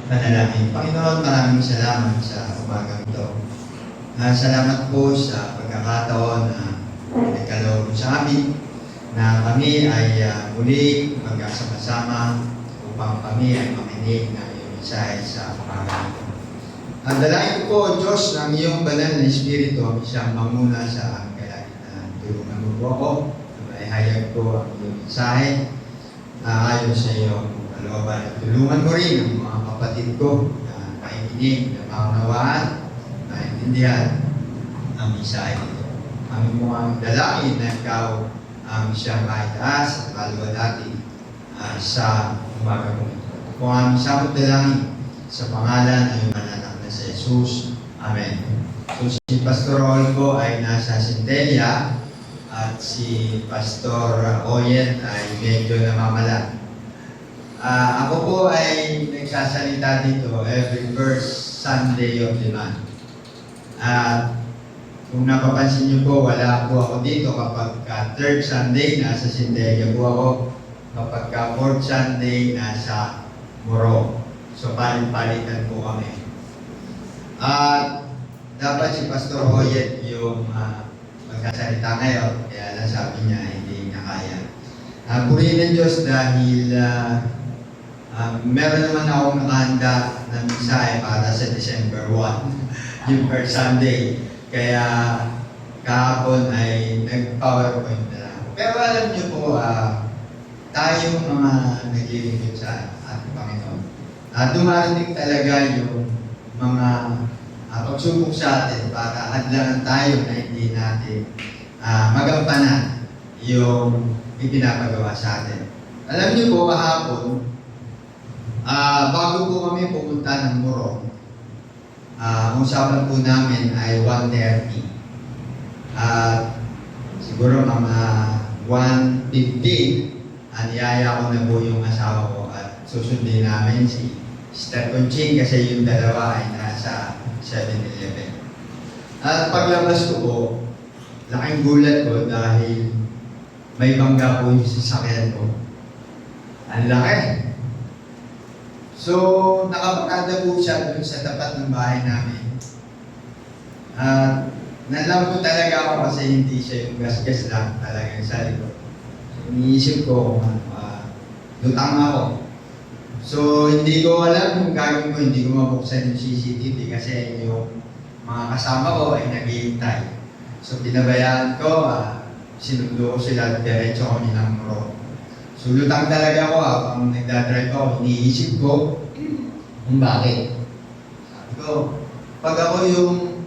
Panalangin. Panginoon, maraming salamat sa umagang ito. Salamat po sa pagkakataon na nagkaloob sa amin na kami ay muli magkasama-sama upang kami ay makinig ng iyong mensahe sa umagang ito. Ang dalangin ko po, Diyos, ng iyong banal na Espiritu ang siyang mamuna sa aming kalagitnaan. Tulungan mo po ako na maihayag ko ang iyong mensahe ayon sa iyong kalooban. Tulungan mo rin ang mga kapatid ko na makikinig, na maunawaan, maintindihan ang mensahe nito. Aming mga dalangin na ikaw ang siyang maitaas at maluwalhati sa umaga mo ito. Kung aming samot dalangin sa pangalan ng iyong anak na si Jesus. Amen. So si Pastor Olgo ay nasa Centella at si Pastor Oyen ay medyo namamala. Ako po ay nagsasalita dito every first Sunday of the month. Kung napapansin niyo po, wala po ako dito kapag third Sunday, nasa Centella po ako. Kapag fourth Sunday, nasa Moro. So, palit-palitan po kami. Dapat si Pastor Hoyet yung magkasalita ngayon, kaya lang sabi niya, hindi niya kaya. Purihin ng Diyos dahil meron naman akong nakahanda na mensahe para sa December 1, yung first Sunday. Kaya kahapon ay nag-PowerPoint na lang. Pero alam niyo po, tayong mga naglilingkod sa ating Panginoon. Dumarating talaga yung mga pagsubok sa atin para hadlangan tayo na hindi natin magampanan yung ipinapagawa sa atin. Alam niyo po, kahapon, bago po kami pumunta ng Morong, ang usapan po namin ay 1:30. Siguro mga 1:15, niyaya ko na po yung asawa ko at susundin namin si Sister Conching kasi yung dalawa ay nasa 7-Eleven. At paglabas ko po, laking gulat ko dahil may bangga po yung sasakyan ko. Ang laki! So, nakapakada po siya dun sa tapat ng bahay namin. Nalam ko talaga ako kasi hindi siya yung gas-gas lang talagang sa likod. So, iniisip ko kung lutang ako. So, hindi ko alam kung gagawin ko, hindi ko mabuksan yung CCTV kasi yung mga kasama ko ay naghihintay. So, pinabayaan ko, sinundo ko sila, diretso kami ng Moro. So, lutang talaga ako habang nagdadrive ako, iniisip ko kung bakit. Sabi ko, pag ako yung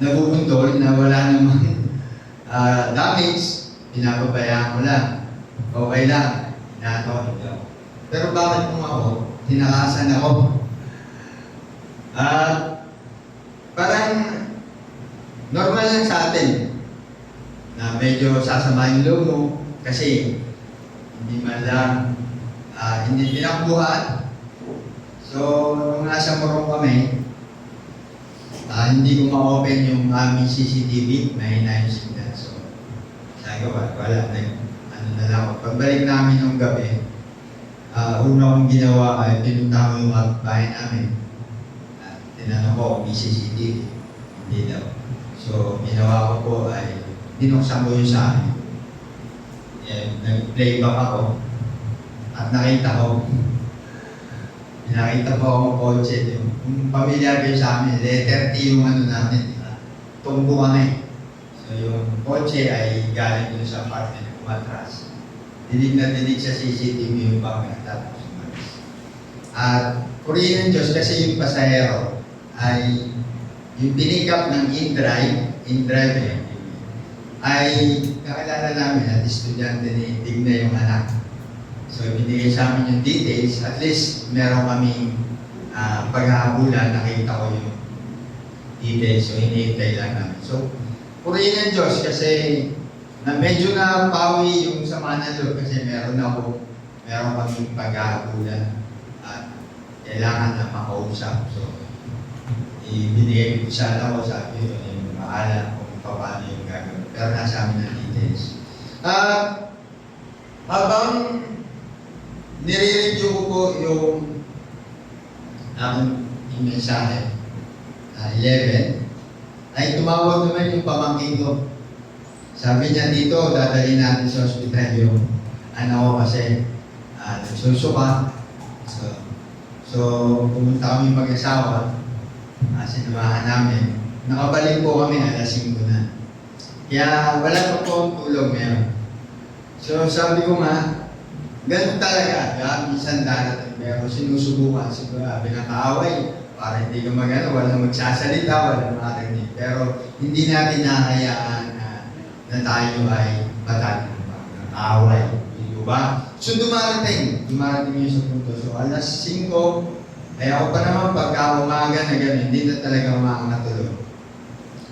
nabubundol na wala namang damage, pinapabayaan ko lang. Okay lang, inato ito. Pero bakit kung ako, tinakasan ako? Parang normal lang sa atin na medyo sasama yung loob mo kasi hindi man lang, hindi pinakbuhan. So, nung nasa Morong kami, hindi ko ma-open yung aming CCTV, mahina yung signal. So, sabi ko, wala, ano na lang ako. Pagbalik namin nung gabi, una kong ginawa ay pinunta ko yung bahay namin. Tinanong ko kung may CCTV. Hindi daw. So, ginawa ko po ay binuksan ko yung sa amin. Nag-playback ako at nakita ko akong kotse. Yung pamilyar kayo sa amin, letter T yung ano namin, tumbo kami. So yung kotse ay galing dun sa apartment ng matras. Dinig na dinig sa CCTV yung bangga tapos umalis. At purihin ng Diyos kasi yung pasahero ay yung pinikap ng in-drive ay kakilala namin at estudyante ni Digna yung anak. So, binigay sa amin yung details. At least, meron kaming paghahabulan, nakita ko yung details. So, hinihintay lang namin. So, purihin ng Diyos kasi na medyo na pawi yung sama ng loob kasi meron kaming paghahabulan at kailangan na makausap. So, ibinigay ko sa anak ko, sabi ko, yung maalam kung paano yung gagawin. Pero nasa amin ang details. Habang nire-review ko po yung aking yung mensahe, 11, ay tumawag naman yung pamangkin ko. Sabi niya, dito, dadalhin natin sa ospital yung anak ko kasi nagsusuka. So, pumunta kami mag-asawa, sinamahan namin. Nakabalik po kami, alas 5 na. Kaya wala pa po ang tulog ngayon. So, sabi ko nga, ganun talaga. Minsan darating, pero sinusubukan, siguro, pinakaaway. Para hindi ka walang magsasalita, walang marinig. Pero hindi natin nahayaan na tayo ay patag ng away. Di ba? So dumarating yun sa punto. So alas 5, ay ako pa naman pagka umaga na gano'n, hindi na talaga makakatulog.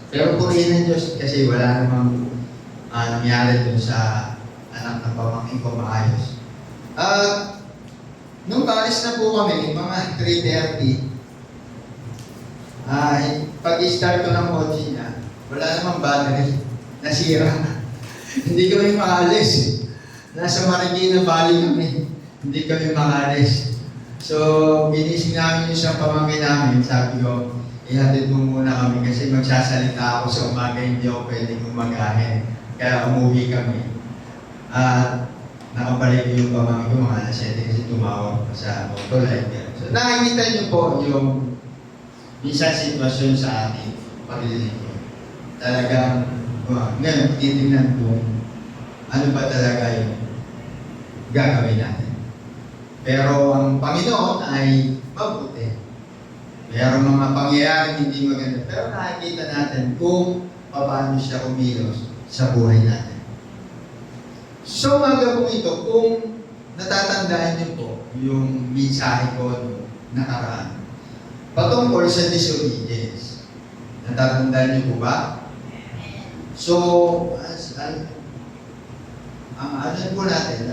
Pero purihin ng Diyos kasi wala namang nangyari dun sa anak ng pamangkin ko maayos. Nung balis na po kami, mga 3:30, pag-start ko ng kotse niya, wala namang battery. Nasira. Hindi kami makaalis. Nasa Marikina Valley kami. Hindi kami makaalis. So, binising namin yung isang pamangkin namin. Sabi ko, ihatid mo muna kami kasi magsasalita ako sa umaga, hindi ako pwedeng umagahin. Kaya umuwi kami. Nakabalik yung pamangkin ko, mga alas 7 kasi tumawag pa sa Autolite. So, nakikita niyo po yung minsan sitwasyon sa ating paglilingkod. Talagang, ngayon, titignan ko ano ba talaga yung gagawin natin. Pero ang Panginoon ay mabuti. Mayroong mga pangyayaring hindi maganda. Pero nakikita natin kung paano siya kumilos sa buhay natin. So, umaga po ito, kung natatandaan niyo po yung mensahe ko nakaraan, patungkol sa disobedience. Natatandaan niyo po ba? So, ano po natin,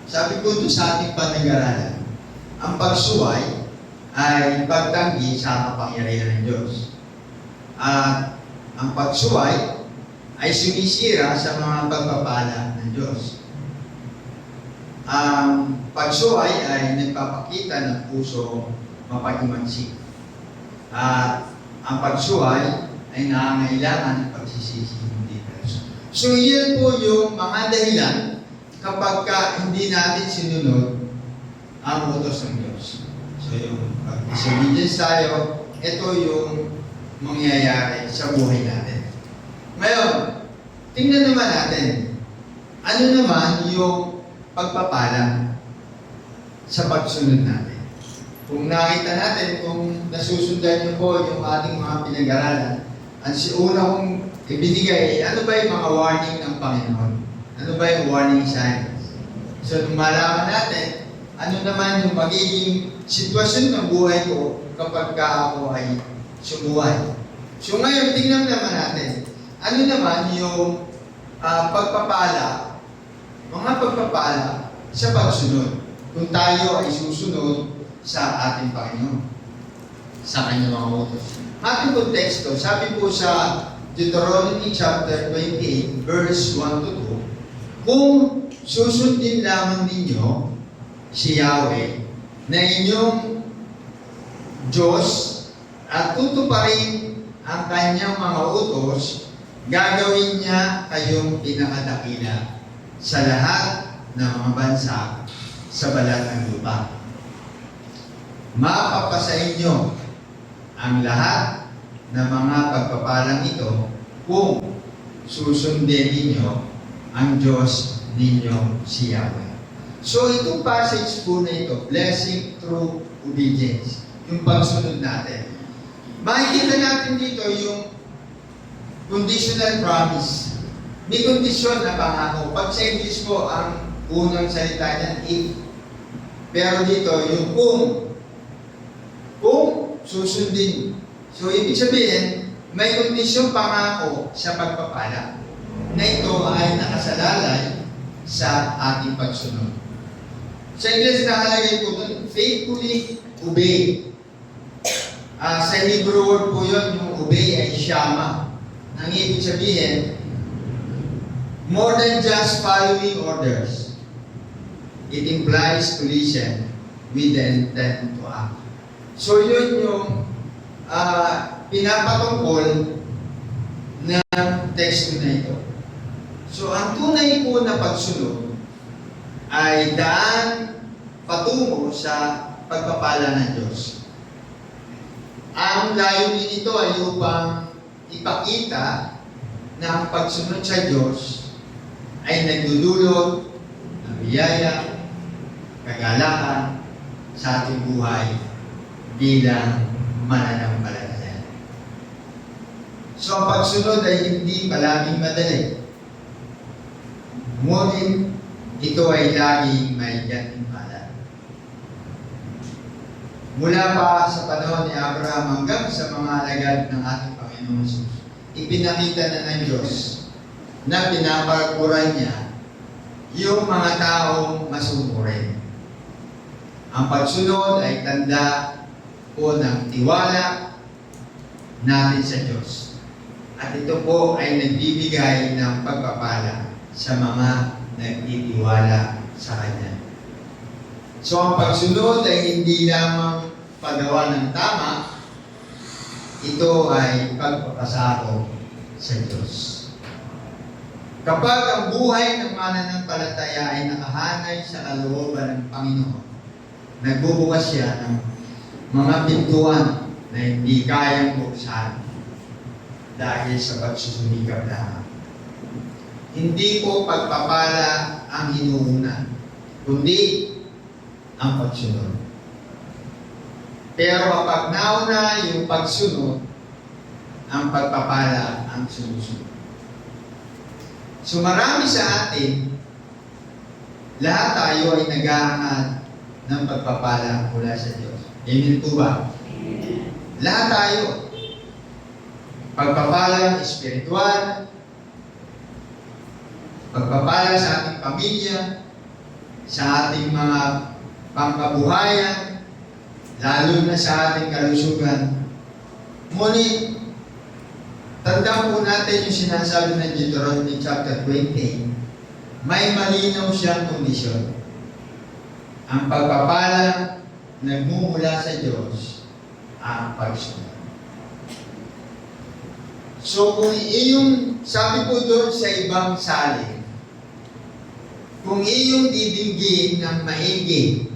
sabi ko ito sa ating panag-aralan, ang pagsuway ay pagtanggi sa kapangyarihan ng Diyos. At ang pagsuway ay sumisira sa mga pagpapala ng Diyos. Ang pagsuway ay nagpapakita ng puso mapagimansik. At ang pagsuway ay nangangailangan ng pagsisisi, hindi person. So, yan po yung mga dahilan kapag hindi natin sinunod ang utos ng Diyos. So, yung pag-disobedience tayo, ito yung mangyayari sa buhay natin. Ngayon, tingnan naman natin, ano naman yung pagpapala sa pagsunod natin. Kung nakita natin, kung nasusundan niyo po yung ating mga pinag-aralan, ang una kong ibinigay, ano ba yung mga warning ng Panginoon? Ano ba yung warning signs? So, nung malaman natin, ano naman yung magiging sitwasyon ng buhay ko kapag ako ay sumuway. So, ngayon, tingnan naman natin, ano naman yung pagpapala, mga pagpapala sa pagsunod. Kung tayo ay susunod sa ating Panginoon, sa kanyang mga utos. Ating konteksto, sabi po sa Deuteronomy chapter 28, verse 1 to 2, kung susundin lamang ninyo si Yahweh na inyong Diyos at tutuparin ang kanyang mga utos, gagawin niya kayong pinakadakila sa lahat ng mga bansa sa balat ng lupa. Mapapasa inyo ang lahat ng mga pagpapalang ito kung susundin ninyo ang Diyos ninyo si Yahweh. So itong passage po na ito, blessing through obedience, yung pagsunod natin. Makikita natin dito yung conditional promise. May kondisyon na pangako. Pag sa English po, ang unang salita niyan, if. Pero dito, yung kung susundin. So, ibig sabihin, may kondisyon pangako sa pagpapala na ito ay nakasalalay sa ating pagsunod. Sa English, nakalagay po doon, faithfully obey. Sa Hebrew word po yun, yung obey ay shama. Ang ibig sabihin, more than just following orders. It implies to listen with the intent to act. So yun yung pinapatungkol ng teksto na ito. So ang tunay po na pagsunod ay daan patungo sa pagpapala ng Diyos. Ang layunin nito ay upang ipakita na ang pagsunod sa Diyos ay nagdudulot ng biyaya, kagalakan sa ating buhay bilang mananampalataya. So ang pagsunod ay hindi palaging madali. Ngunit ito ay laging may gantimpala. Mula pa sa panahon ni Abraham hanggang sa mga alagad ng ating Panginoon Jesus, ipinakita na ng Diyos na pinaparkuran niya yung mga taong masunurin. Ang pagsunod ay tanda po ng tiwala natin sa Diyos. At ito po ay nagbibigay ng pagpapala sa mga nagtitiwala sa Kanya. So ang pagsunod ay hindi lamang paggawa ng tama, ito ay pagpapasako sa Diyos. Kapag ang buhay ng mananampalataya ay nakahanay sa kalooban ng Panginoon, nagbubukas siya ng mga pintuan na hindi kayang buksan dahil sa pagsusumikap lamang. Hindi po pagpapala ang hinuuna, kundi ang pagsunod. Pero kapag nauna yung pagsunod, ang pagpapala ang sumusunod. So marami sa atin, lahat tayo ay nag-aangad ng pagpapala mula sa Diyos. Amen po ba? Lahat tayo. Pagpapala espiritual, pagpapala sa ating pamilya, sa ating mga pangkabuhayan, lalo na sa ating kalusugan. Ngunit, tandaan po natin yung sinasabi ng Deuteronomy chapter 20, may malinaw siyang kondisyon. Ang pagpapala nagmumula sa Diyos ang pagsunod. So kung iyong, sabi po doon sa ibang salin, kung iyong didinggin ng maigi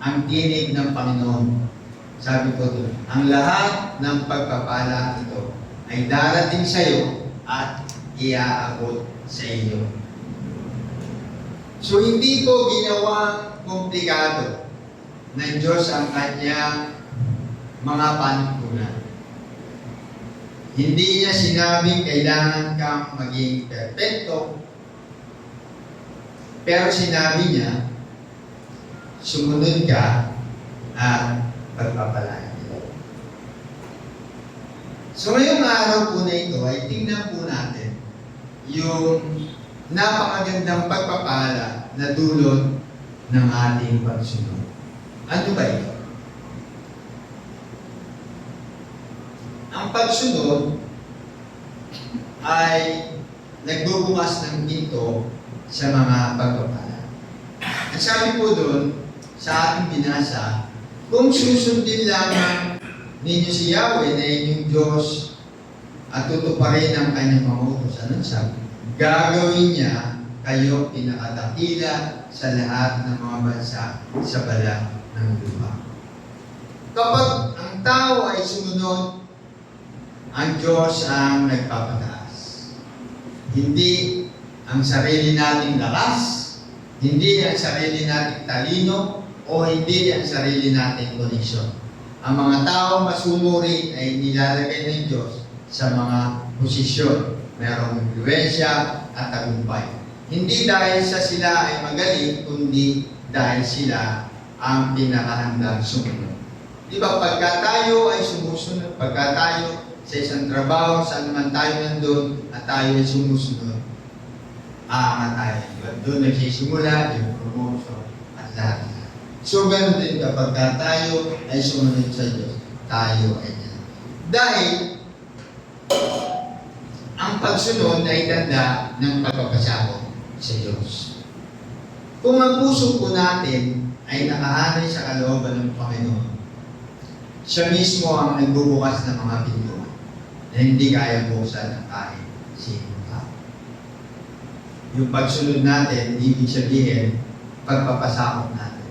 ang tinig ng Panginoon, sabi ko doon, ang lahat ng pagpapala ito ay darating sa iyo at iaabot sa iyo. So hindi po ginawang komplikado ng Diyos ang kanyang mga panuntunan. Hindi niya sinabing kailangan kang maging perfecto, pero sinabi niya, sumunod ka at pagpapalain nila. So ngayong araw po na ito ay tingnan po natin yung napakagandang pagpapala na dulot ng ating pagsunod. Ano ba ito? Ang pagsunod ay nagbubukas ng pinto sa mga pagpapala. Ang sabi po doon, sa ating binasa, kung susundin lamang ninyo si Yahweh na inyong Diyos at tutuparin ang kanyang mga utos, anong sabi? Gagawin niya kayo pinakadakila sa lahat ng mga bansa sa balat ng lupa. Kapag ang tao ay sumunod, ang Diyos ang nagpapataas. Hindi ang sarili nating lakas, hindi ang sarili nating talino, o hindi ang sarili nating koneksyon. Ang mga tao masunuri ay nilalagay ng Diyos sa mga posisyon. Merong impluensya at tagumpay. Hindi dahil sa sila ay magaling, kundi dahil sila ang pinakahandang sumunod. Di ba, pagka tayo ay sumusunod, pagka tayo sa isang trabaho, saan naman tayo nandun, at tayo ay sumusunod, aangat tayo. Doon nagsisimula yung promotion at lahat. So, ganoon din kapag tayo ay sumunod sa Diyos, tayo ay yan. Dahil, ang pagsunod ay tanda ng pagpapasako sa Diyos. Kung ang puso po natin ay nakahanay sa kalooban ng Panginoon, Siya mismo ang nagbubukas ng mga pinto na hindi kaya buksan ng kahit sino tao. Yung pagsunod natin, ibig sabihin, pagpapasakot natin.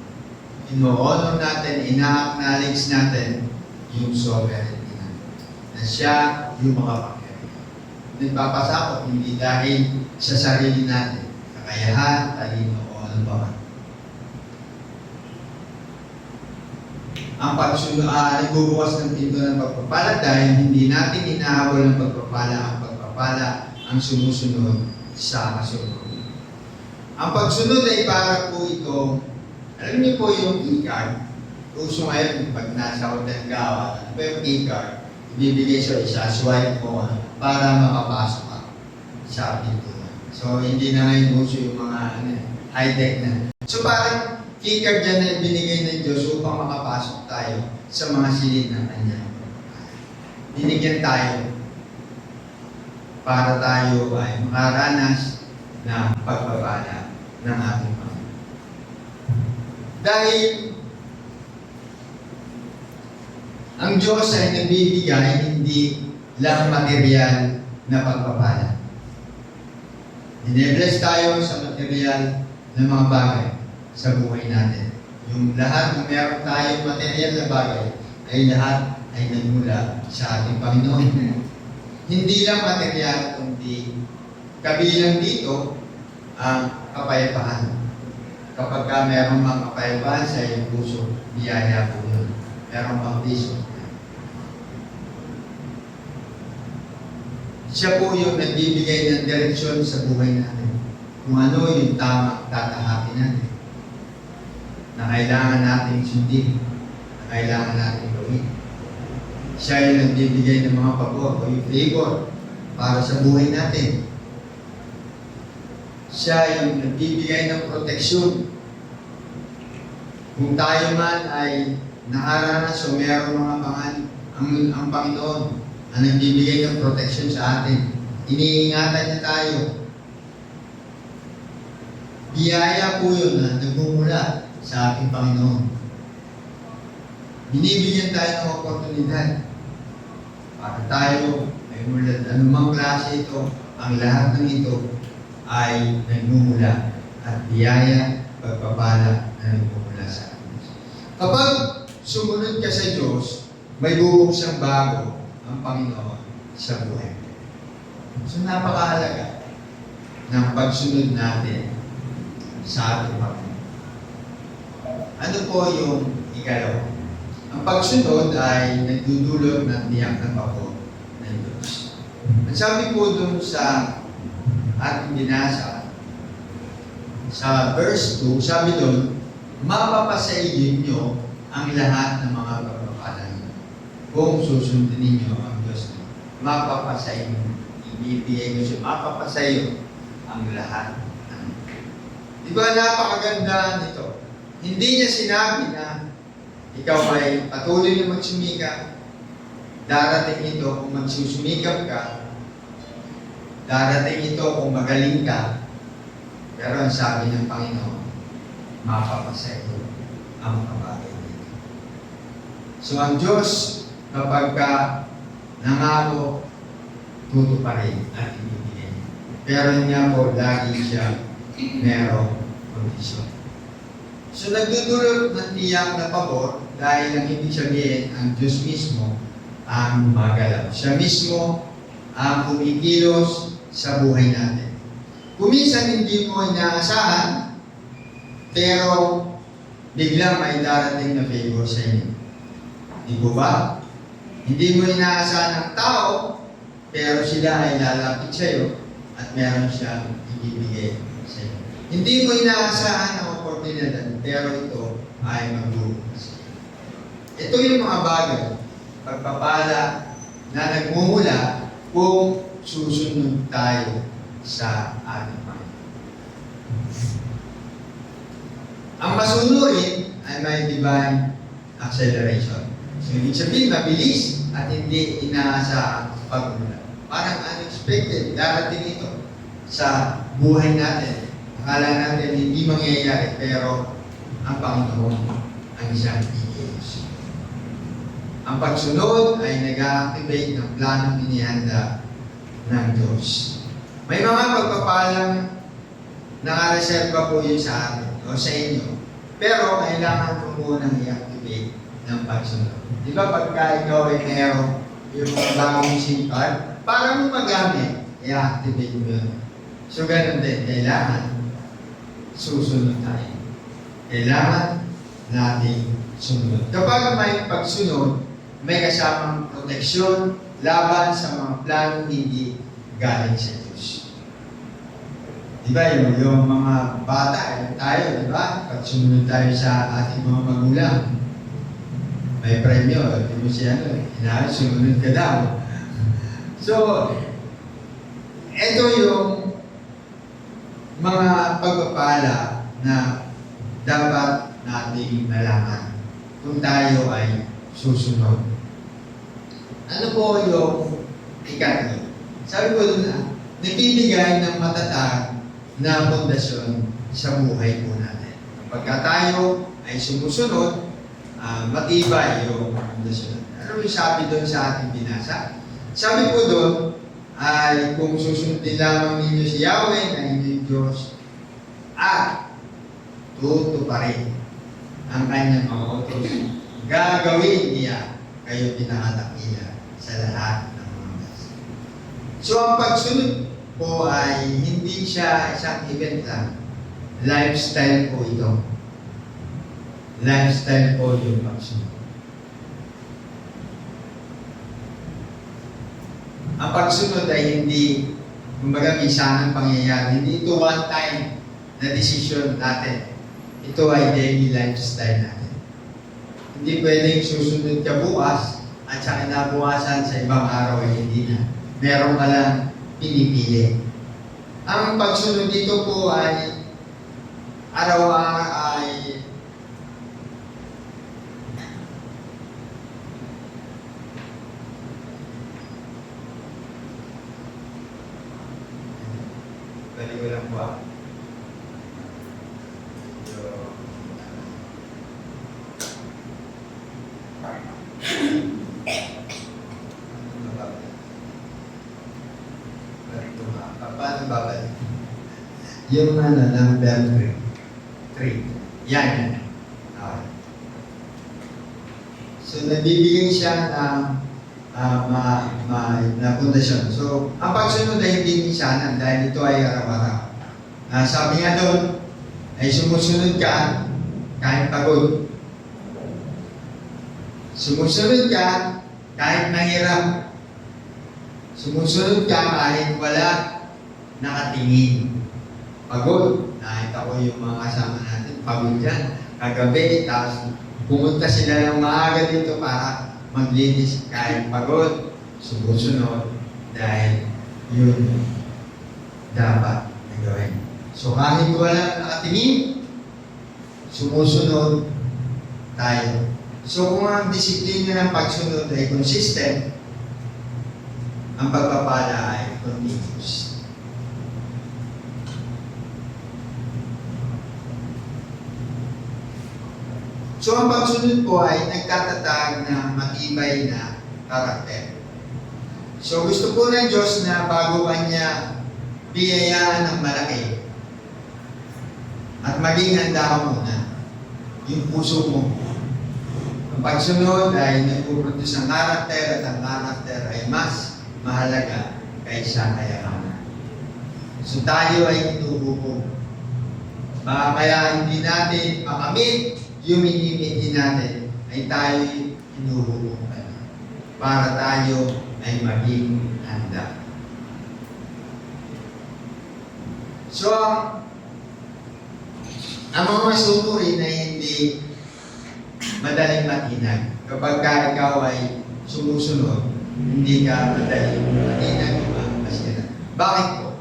Ino-honor natin, ina-acknowledge natin yung sovereignty natin. Na siya yung makapangyarihan. Nagpapasakot, hindi dahil sa sarili natin, kakayahan, talino, o ano ba man. Ang pagsunod, nagbubukas ng pinto ng pagpapala dahil hindi natin inahabol ng pagpapala, ang pagpapala ang sumusunod sa kasunod. Ang pagsunod ay para po ito, alam niyo po yung keycard, uso ngayon pag nasa hotel ka, ano ba yung keycard, ibibigay sa isa, swipe mo para makapasok ka sa pinto. So hindi na ngayon uso yung mga high-tech na. So parang keycard dyan na binigay ng Diyos upang makapasok tayo sa mga silid ng Kanya. Binigyan tayo para tayo ay makaranas ng pagpapala ng ating Panginoon. Dahil ang Diyos ay nagbibigay hindi lang material na pagpapala. Dinebless tayo sa material na mga bagay sa buhay natin. Yung lahat ng meron tayong material na bagay ay lahat ay nagmula sa ating Panginoon. Hindi lang material, kundi kabilang dito ang kapayapaan. Kapag ka merong mga kapayapaan sa iyong puso, biyaya po yun. Merong baptismo. Siya po yung nagbibigay ng direksyon sa buhay natin. Kung ano yung tamang tatahakin natin. Na kailangan nating sundin. Na kailangan nating gawin. Siya yung nagbibigay ng mga pabor o yung favor para sa buhay natin. Siya yung nagbibigay ng proteksyon. Kung tayo man ay nakaranas o mayroong mga ang Panginoon ang nagbibigay ng proteksyon sa atin. Iniingatan niya tayo. Biyaya po yun na nagmumula sa ating Panginoon. Binibigyan tayo ng oportunidad para tayo ay mula anumang klase ito, ang lahat ng ito ay nagmumula at biyaya, pagpapala na nagmumula sa atin. Kapag sumunod ka sa Diyos, may bubuksang bago ang Panginoon sa buhay. So napakahalaga ng pagsunod natin sa ating Panginoon. Ano po yung ikalawa? Ang pagsunod ay nagdudulot ng tiyak ng pako ng Diyos. At sabi po dun sa ating binasa, sa verse 2, sabi dun, mapapasayin nyo ang lahat ng mga pagpapala kung susundin ninyo ang Diyos. Mapapasayin nyo. Ibibigay ko siya. Mapapasayin ang lahat. Di ba napakaganda nito? Hindi niya sinabi na ikaw ay patuloy na magsumikap. Darating ito kung magsusumikap ka. Darating ito kung magaling ka. Pero ang sabi ng Panginoon, mapapasayo ang mga bagay dito. So ang Diyos, kapag ka nangako, tutuparin at ibibigay. Pero niya po, lagi siya merong kondisyon. So nagdudulot ng tiyak na pabor dahil ang ibig sabihin ang Diyos mismo ang magalaw. Siya mismo ang kumikilos sa buhay natin. Kuminsan hindi mo inaasahan, pero biglang may darating na favor sa inyo. Di ba ba? Hindi mo inaasahan ng tao, pero sila ay lalapit sa iyo at meron siyang ibibigay sa iyo. Hindi mo inaasahan ang oportunidad, pero ito ay magbubukas. Ito yung mga bagay, pagpapala na nagmumula kung susunod tayo sa ating Panginoon. Ang masunurin ay may divine acceleration. So, ibig sabihin, mabilis at hindi inaasahang pagmula. Parang unexpected, darating ito sa buhay natin. Akala natin hindi mangyayari, pero ang Panginoon ang isang iiyos. Ang pagsunod ay nag-activate ng planong inihanda ng Diyos. May mga pagpapalang nakareserva po yun sa atin o sa inyo. Pero kailangan po munang i-activate ng pagsunod. Di ba pagka ikaw ay meron yung mga bagong SIM card, para mo magamit, i-activate mo yun. So ganun din, kailangan susunod tayo. Kailangan natin sumunod. Kapag may pagsunod, may kasamang proteksyon laban sa mga planong hindi galing sa Diyos. Di ba yung mga bata, tayo, di ba? Pag sumunod tayo sa ating mga magulang, may premyo, di mo siya, sumunod ka daw. So, ito yung mga pagpapala na dapat nating malaman kung tayo ay susunod. Ano po yung ikatlo? Sabi ko doon na, nagbibigay ng matatag na pundasyon sa buhay po natin. Kapag tayo ay sumusunod, matibay yung pundasyon. Ano yung sabi doon sa ating binasa? Sabi po doon, ay kung susundin lamang ninyo si Yahweh na inyong Diyos at tutuparin ang kanyang mga utos, gagawin niya kayo pinakadakila sa lahat ng mga bansa. So ang pagsunod po ay hindi siya isang event lang. Lifestyle po ito. Lifestyle po yung pagsunod. Ang pagsunod ay hindi, kumbaga minsan ang pangyayari, hindi ito one time na decision natin. Ito ay daily lifestyle natin. Hindi pwedeng susunod ka bukas at sa kinabukasan sa ibang araw ay hindi na. Meron ka lang pinipili. Ang pagsunod dito po ay araw-araw ay balik ko lang po paano babalik? Yung number 3. Yan. Okay. So, nagbibigay siya ng na pundasyon. So, ang pagsunod ay hindi minsan dahil ito ay araw-araw. Sabi nga doon, ay sumusunod ka kahit pagod. Sumusunod ka kahit mahirap. Sumusunod ka kahit wala nakatingin. Pagod. Nakita ko yung mga kasama natin, pagod yan. Kagabi, tapos pumunta sila ng maaga dito para maglinis kahit pagod, sumusunod dahil yun dapat na gawin. So kahit wala nakatingin, sumusunod tayo. So kung ang disiplina ng pagsunod ay consistent, ang pagpapala ay continuous. So ang pagsunod po ay nagtatatag ng matibay na karakter. So gusto po ng Diyos na bago kanya biyayaan ng malaki at maging handa ka muna yung puso mo. Ang pagsunod ay nagpuproduce ng karakter at ang karakter ay mas mahalaga kaysa kayamanan. So tayo ay inuubog. Kaya hindi natin makamit yung minimiti natin ay tayo inuhuhukan para tayo ay maging handa. So, ang mga masunurin ay hindi madaling matinag. Kapag ikaw ay sumusunod, hindi ka madaling matinag o masira. Bakit po?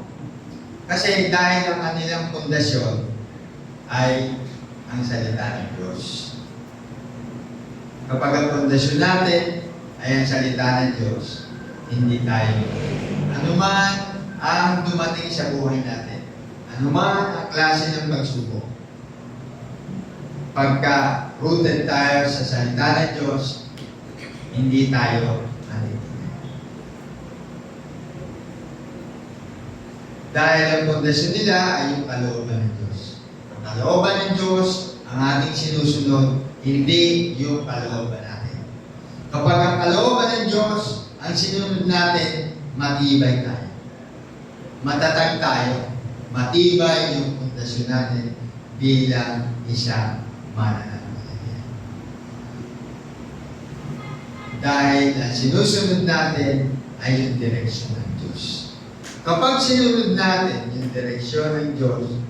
Kasi dahil ang kanilang pundasyon ay ang salita ng Diyos. Kapag ang pundasyon natin ay ang salita ng Diyos, hindi tayo. Anuman ang dumating sa buhay natin, anuman ang klase ng pagsubok, pagka rooted tayo sa salita ng Diyos, hindi tayo matitigil. Dahil ang pundasyon nila ay yung kalooban ng Diyos. Ang kalooban ng Diyos, ang ating sinusunod, hindi yung kalooban natin. Kapag ang kalooban ng Diyos, ang sinunod natin, matibay tayo. Matatag tayo. Matibay yung pundasyon natin bilang isang mananampalataya. Dahil ang sinusunod natin ay yung direksyon ng Diyos. Kapag sinunod natin yung direksyon ng Diyos,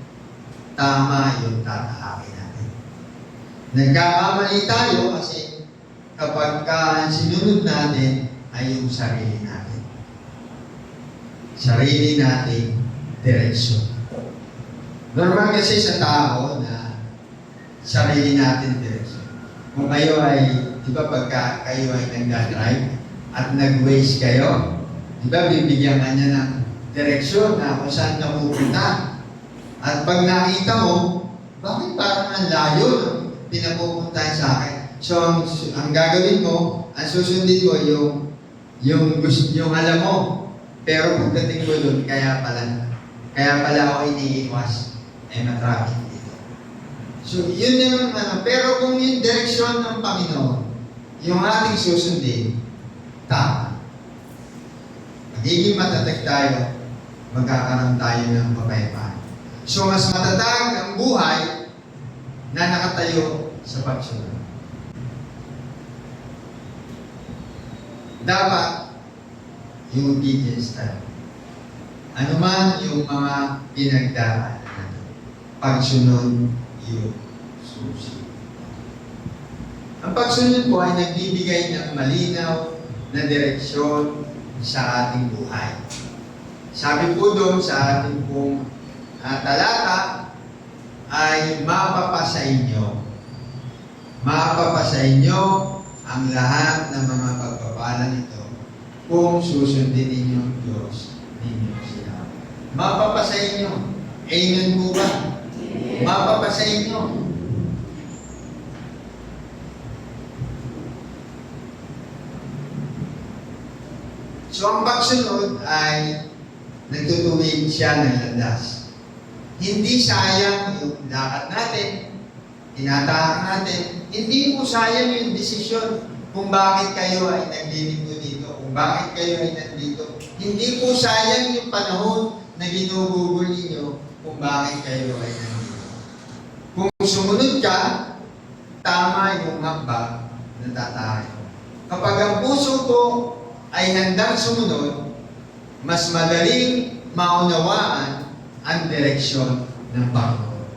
tama yung tatahakin natin. Nagkakamali tayo kasi kapag ang sinunod natin ay yung sarili natin. Sarili nating direksyon. Normal kasi sa tao na sarili natin direksyon. Kung kayo ay, di ba pagka kayo ay nagdadrive at nag-waze kayo, di ba bibigyan ka niya ng direksyon na kung saan na pupunta. At pag nakita mo, bakit parang ang layo ng pinapupuntahan sa akin? So, ang gagawin mo, ang susundin mo yung alam mo. Pero pagdating mo doon, kaya pala ako iniiwas ay matraffic dito. So, yun yung pero kung yung direksyon ng Panginoon, yung ating susundin, tama. Magiging matatag tayo, magkakaroon tayo ng kapayapaan. So, mas matatag ang buhay na nakatayo sa pagsunod. Dapat yung obedience tayo. Ano man yung mga pinagdaraanan natin, pagsunod yung susi. Ang pagsunod po ay nagbibigay ng malinaw na direksyon sa ating buhay. Sabi po doon sa ating pong talata ay mapapasa inyo ang lahat ng mga pagpapala nito kung susundin ninyo ang Diyos ninyo sila. Mapapasa inyo. Amen po ba? Mapapasa inyo. So ang pagsunod ay nagtutuwid siya ng landas. Hindi sayang yung lakad natin, tinatahak natin, hindi po sayang yung desisyon kung bakit kayo ay naglilinggo dito, kung bakit kayo ay nandito. Hindi po sayang yung panahon na ginugugol ninyo kung bakit kayo ay nandito. Kung sumunod ka, tama yung hamba na tatahakin. Kapag ang puso ko ay handang sumunod, mas madaling maunawaan ang direksyon ng Panginoon.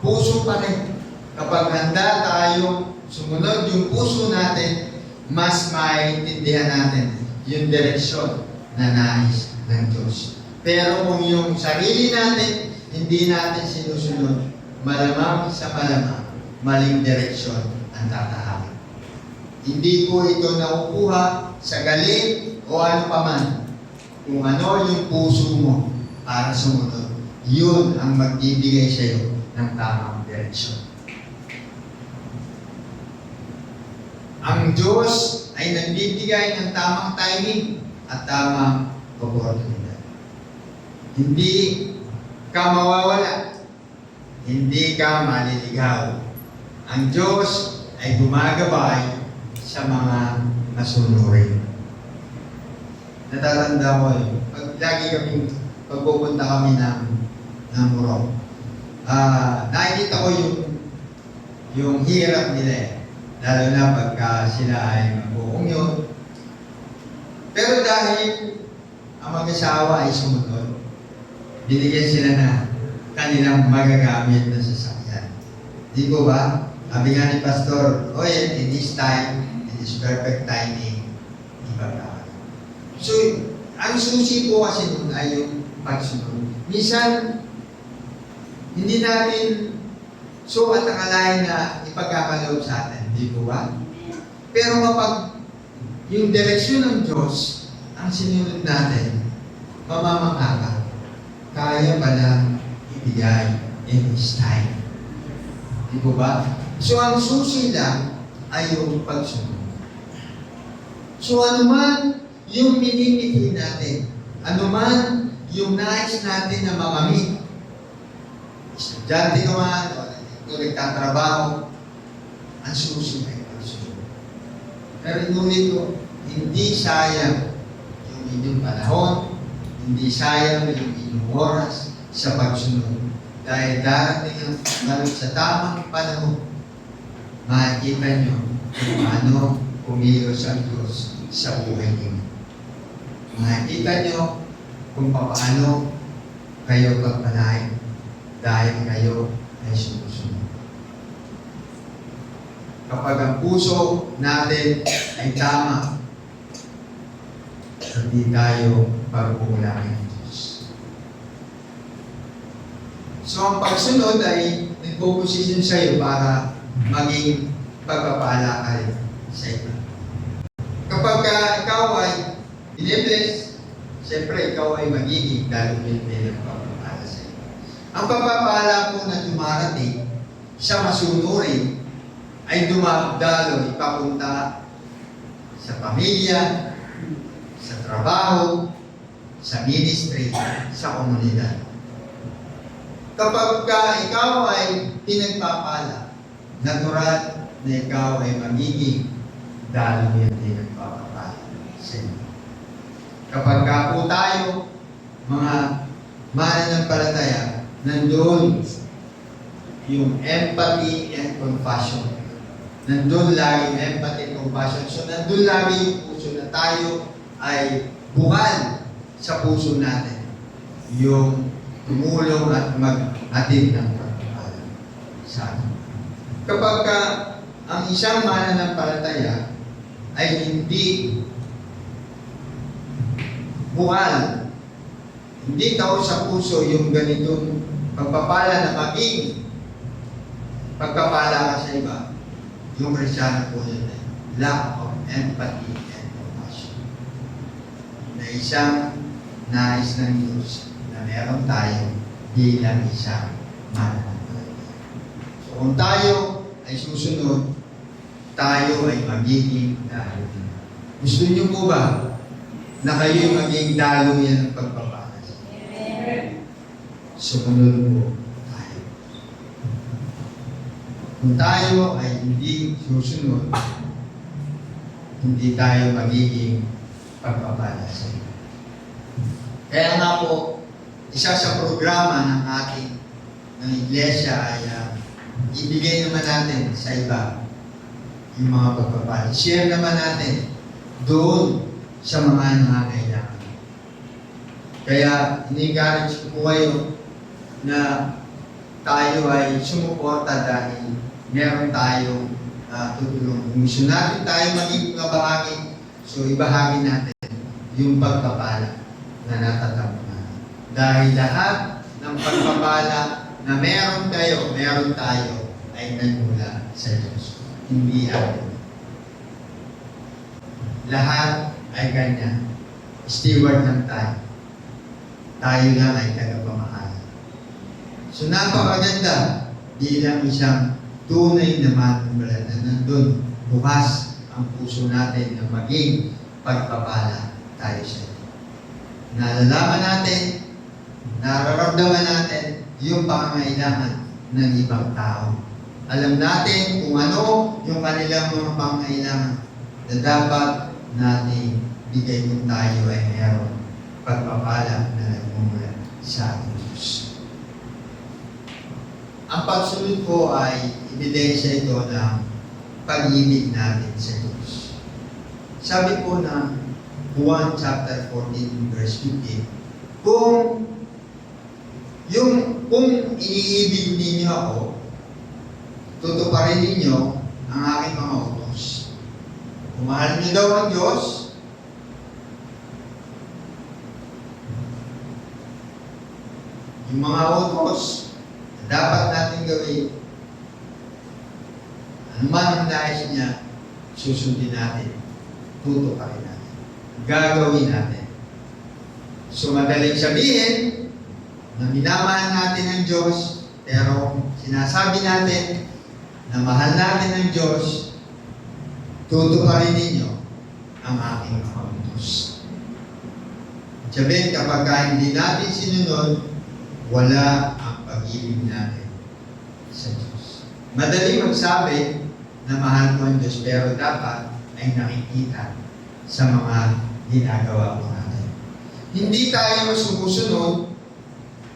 Puso pa rin. Kapag handa tayo sumunod yung puso natin, mas maintindihan natin yung direksyon na nais ng Diyos. Pero kung yung sarili natin, hindi natin sinusunod, malamang sa malamang, maling direksyon ang tatahakin. Hindi po ito nakukuha sa galing o ano paman. Kung ano yung puso mo para sumunod, yun ang magbibigay sa iyo ng tamang direksyon. Ang Diyos ay nagbibigay ng tamang timing at tamang oportunidad. Hindi ka mawawala. Hindi ka maliligaw. Ang Diyos ay gumagabay sa mga nasunurin. Natatanda ko pagpupunta kami ng Morocco. Nakikita ko yung hirap nila eh. Lalo na pagka sila ay mag-commute. Pero dahil ang mag-asawa ay sumunod, binigyan sila na kanilang magagamit na sasakyan. Di po ba? Sabi nga ni Pastor, in this time, it is perfect timing. Ibaba. So, ang susi po kasi nun ay yung pagsunod. Minsan, hindi natin sukat ang akalain na ipagkakaloob sa atin. Di po ba? Pero kapag yung direksyon ng Diyos ang sinunod natin, mamamangha ka. Kaya pala ibigay in His time. Di po ba? So ang susi lang ay yung pagsunod. So anuman yung minimiti natin, anuman yung nais natin na makamit, estudyante ka man, o nagtatrabaho, ang susunod ay pagsunod. Pero inulit ko, hindi sayang yung inyong panahon, hindi sayang yung inyong oras sa pagsunod. Dahil darating ang sa tamang panahon, makikita nyo kung paano kumilos ang Diyos sa buhay niyo. Makikita nyo kung paano kayo pagpalain dahil kayo ay sumusunod. Kapag ang puso natin ay tama, hindi tayo pagkukulangin ng Diyos. So ang pagsunod ay nagpo-position sa iyo para maging pagpapala ka rin sa iba. Kapag ikaw ay binibless, siyempre ikaw ay magiging dalong ng pagpapala sa iba. Ang pagpapala po na dumarating sa masunurin ay dumadalo ipapunta sa pamilya, sa trabaho, sa ministry, sa komunidad. Kapag ikaw ay pinagpapala, natural na ikaw ay magiging dalo yan din nagpapapala sa inyo. Kapag po tayo, mga mananampalataya, nandoon yung empathy and compassion. Nandun lagi yung empathy and compassion. So, nandun lagi yung puso na tayo ay bukal sa puso natin. Yung tumulong at mag-atid ng pagpapala sa atin. Kapag ang isang mananampalataya ay hindi bukal, hindi tao sa puso yung ganitong pagpapala na maging pagpapala ka sa iba, yung Kristiyano po yun ay lack of empathy and compassion. Na isang nais ng Diyos na meron tayo bilang isang mananampalataya. So kung tayo ay susunod, tayo ay magiging dalo. Gusto niyo po ba na kayo maging dalo yan ng pagpapala? Sumunod po tayo. Kung tayo ay hindi susunod, hindi tayo magiging pagpapala sa iyo. Kaya nga po, isa sa programa ng ating iglesia ay ibigay naman natin sa iba yung mga pagpapala. Share naman natin doon sa mga nangangailangan. Kaya ini-encourage ko po kayo na tayo ay sumuporta dahil meron tayong tutulong. Kung gusto natin tayo maging mga bahagi, so ibahagi natin yung pagpapala na natatanggap natin. Dahil lahat ng pagpapala na meron kayo, meron tayo, ay nagmula sa Diyos. Hindi ako. Lahat ay ganyan. Steward lang tayo. Tayo lang ay tagapamahala. So napakaganda bilang isang tunay na mananampalataya na nandun bukas ang puso natin na maging pagpapala tayo sa iyo. Nalalaman natin, nararamdaman natin yung pangangailangan ng ibang tao. Alam natin kung ano yung kanilang mga pangangailangan na dapat natin bigay kung tayo ay mayroong pagpapala na nagmumula sa ating Diyos. Ang pagsunod ko ay ebidensya ito ng pag-ibig natin sa Diyos. Sabi po ng Juan chapter 14 verse 15, kung iniibig ninyo ako, tutuparin ninyo ang aking mga utos. Kung mahal niyo daw ang Diyos, yung mga utos na dapat natin gawin, ano man ang nais niya, susundin natin, tutuparin natin, gagawin natin. So madaling sabihin na minamahal natin ang Diyos, pero sinasabi natin na mahal natin ang Diyos, tutuparin ninyo ang ating Amang Diyos. Sabihin, kapag hindi natin sinunod, wala ang pag-ibig natin sa Diyos. Madali magsabi na mahal mo ang Diyos, pero dapat ay nakikita sa mga ginagawa mo natin. Hindi tayo sumusunod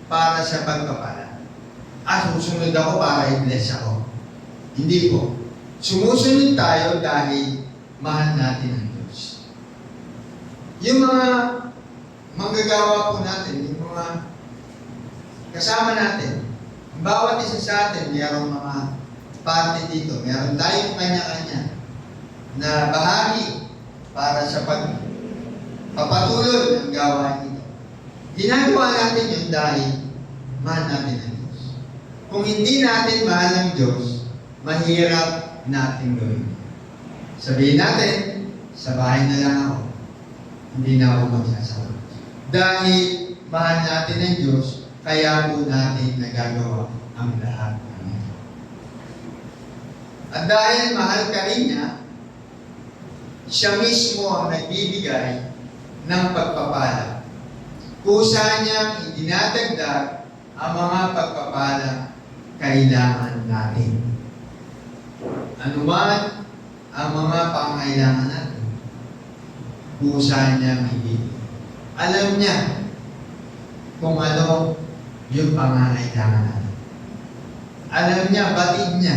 para sa pagpapala. Susunod ako para i-bless ako. Hindi po. Sumusunod tayo dahil mahal natin ang Diyos. Yung mga manggagawa po natin, yung mga kasama natin, bawat isa sa atin, mayroong mga parte dito. Meron tayong kanya-kanya na bahagi para sa pagpapatuloy ng gawain ito. Ginagawa natin yun dahil mahal natin ang Diyos. Kung hindi natin mahal ang Diyos, mahirap natin gawin. Sabihin natin, sa bahay na lang ako, hindi na ako magsasawa. Dahil mahal natin ang Diyos, kaya po natin nagagawa ang lahat ng ito. At dahil mahal ka rin niya, siya mismo ang nagbibigay ng pagpapala. Kusa niyang idinadagdag ang mga pagpapala kailangan natin. Ano man ang mga pangailangan natin, kusa niyang ibigay. Alam niya kung ano yung pangangailangan natin. Alam niya, batid niya,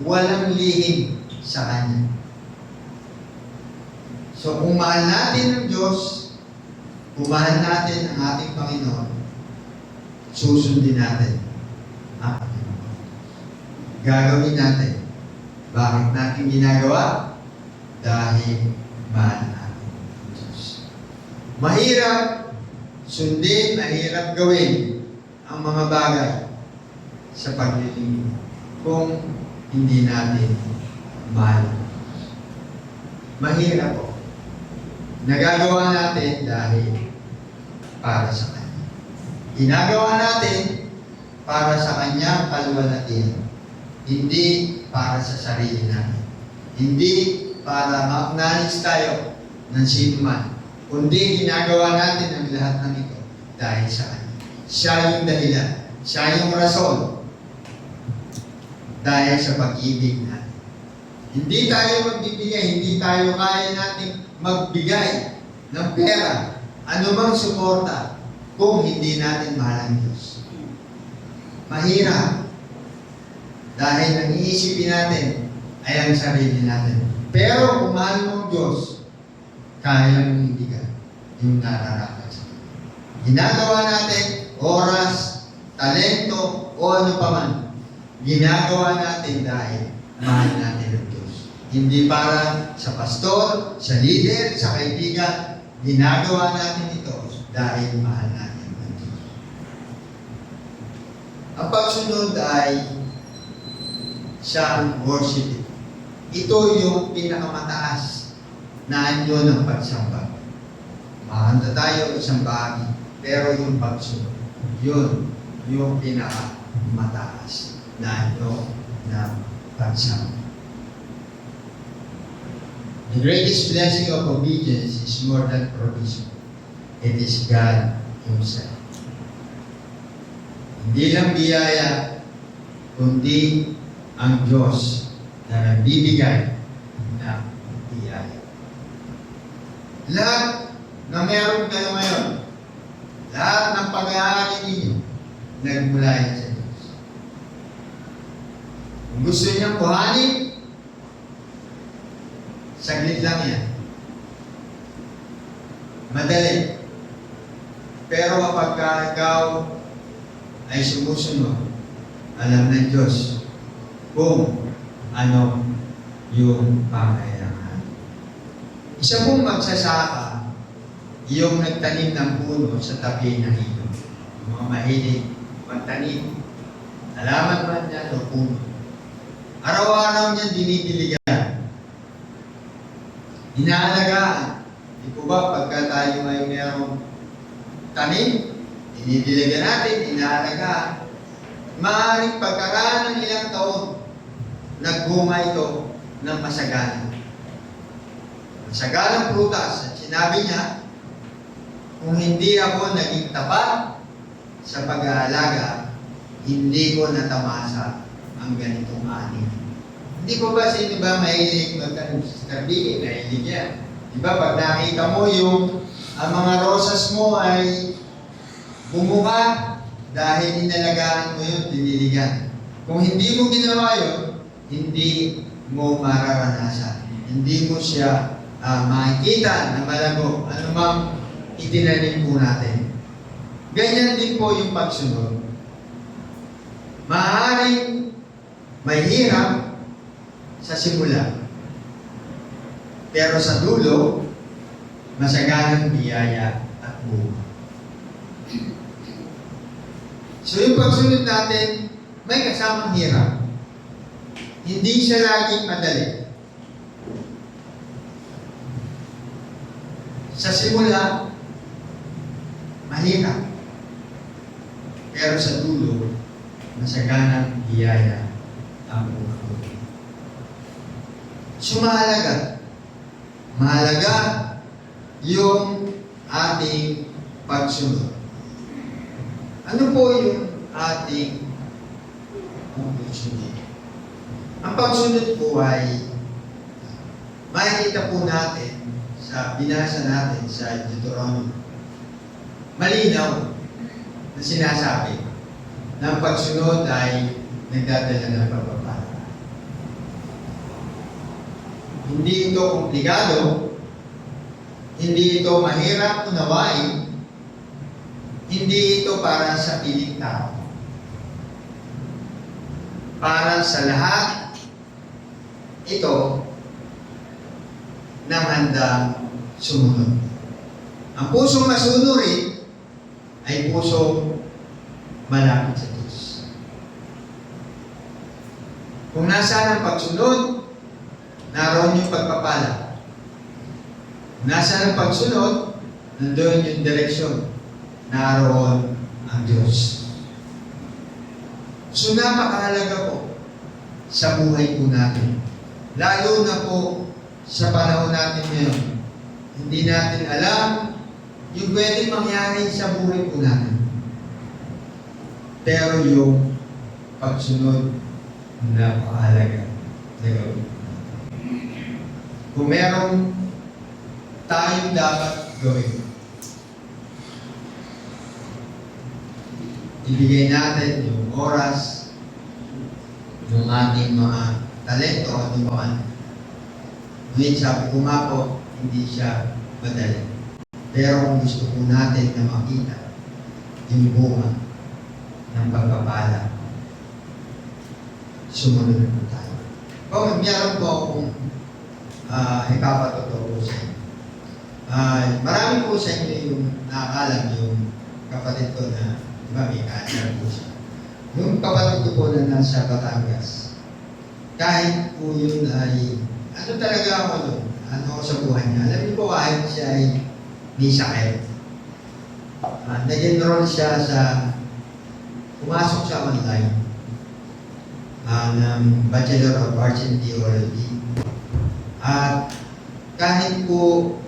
walang lihim sa Kanya. So kung mahal natin ang Diyos, kung mahal natin ang ating Panginoon, susundin natin ang ating Panginoon. Gagawin natin. Bakit natin ginagawa? Dahil mahal natin ang Diyos. Mahirap sundin, mahirap gawin ang mga bagay sa paglilingkod kung hindi natin mahal. Mahirap po. Nagagawa natin dahil para sa Kanya. Ginagawa natin para sa Kanyang kaluwalhatian. Hindi para sa sarili natin. Hindi para ma-acknowledge tayo ng sino man. Kundi ginagawa natin ang lahat ng ito dahil sa Kanya. Siya yung dahilan. Siya yung rason. Dahil sa pag-ibig natin. Hindi tayo magbibigay, hindi tayo kaya natin magbigay ng pera, anumang suporta, kung hindi natin mahal ang Diyos. Mahirap. Dahil ang iisipin natin ay ang sarili natin. Pero kung mahal mo ang Diyos, kaya mong ibigay yung nararapat sa Kanya. Ginagawa natin oras, talento, o ano pa man. Ginagawa natin dahil mahal natin ang Diyos. Hindi para sa pastor, sa leader, sa kaibigan. Ginagawa natin ito dahil mahal natin ang Diyos. Ang pagsunod ay siyang worship. Ito yung pinakamataas na anyo ng pagsamba. Mahanda tayo isang bahagi, pero yung pagsunod, yun yung pinakamataas na anyo ng pagsamba. The greatest blessing of obedience is more than provision. It is God Himself. Hindi lang biyaya, kundi ang Diyos na nagbibigay ng biyaya. Lahat na meron kayo ngayon, lahat ng pag-aari ninyo, nagmula yan sa Diyos. Kung gusto niyang kuhanin, saglit lang yan. Madali. Pero kapag ikaw ay sumusunod, alam ng Diyos kung ano yung pangailangan. Isa pong magsasaka, yung nagtanim ng puno sa tabi ng ilog. Yung mga mahilig magtanim. Alaman man niya o puno. Araw-araw niya dinidiligan. Inaalagaan. Di po ba pagka tayo ay mayroong tanim, dinidiligan natin, inaalagaan. Maaaring pagkaraan ng ilang taon, nagbunga ito ng masagana. masagalang prutas. At sinabi niya, kung hindi ako naging tapat sa pag-aalaga, hindi ko natamasa ang ganitong ani. Hindi ko ba sa inyo ba mahilig magtanong sa karbili? Mahilig yan. Diba pag nakita mo ang mga rosas mo ay bumuka dahil inalagaan mo yun, diniligan. Kung hindi mo ginawa yun, hindi mo mararanasan. Hindi mo siya makikita na malago. Ano mang itinanim po natin. Ganyan din po yung pagsunod. Maaaring mahirap sa simula. Pero sa dulo, masaganang biyaya at buhay. So yung pagsunod natin, may kasamang hirap. Hindi siya laging madali. Sa simula, mahirap. Pero sa dulo, masaganang biyaya ang buhay. So mahalaga. Mahalaga yung ating pagsunod. Ano po yung ating pagsunod? Ang pagsunod po ay makikita po natin sa binasa natin sa Deuteronomy. Malinaw na sinasabi na ang pagsunod ay nagdadala ng pagpapala. Hindi ito komplikado, hindi ito mahirap unawain, hindi ito para sa piling tao. Para sa lahat, ito nang handang sumunod. Ang pusong masunurin ay pusong malapit sa Diyos. Kung nasaan ang pagsunod, naroon yung pagpapala. Nasaan ang pagsunod, nandoon yung direksyon. Naroon ang Diyos. So napakahalaga po sa buhay po natin. Lalo na po sa panahon natin ngayon. Hindi natin alam yung pwedeng mangyari sa buhay po natin. Pero yung pagsunod, napakahalaga na gawin. Kung merong tayong dapat gawin, ibigay natin yung oras, yung ating mga talento at yung mga ngayon sabi ko nga po, hindi siya madali. Pero kung gusto po natin na makita yung bunga ng pagpapala, sumunod po tayo. Kung meron po akong ipapatotoo po sa inyo. Marami po sa inyo yung nakakalam yung kapatid ko na di ba may cancer po siya. Yung kapatid ko po na nasa Batangas, kahit po yun ay ano talaga ako doon? Ano sa buhay niya? Alam niyo po kahit siya ay may sakit. Nag-enroll siya sa pumasok siya online ng Bachelor of Arts in Theology. At kahit po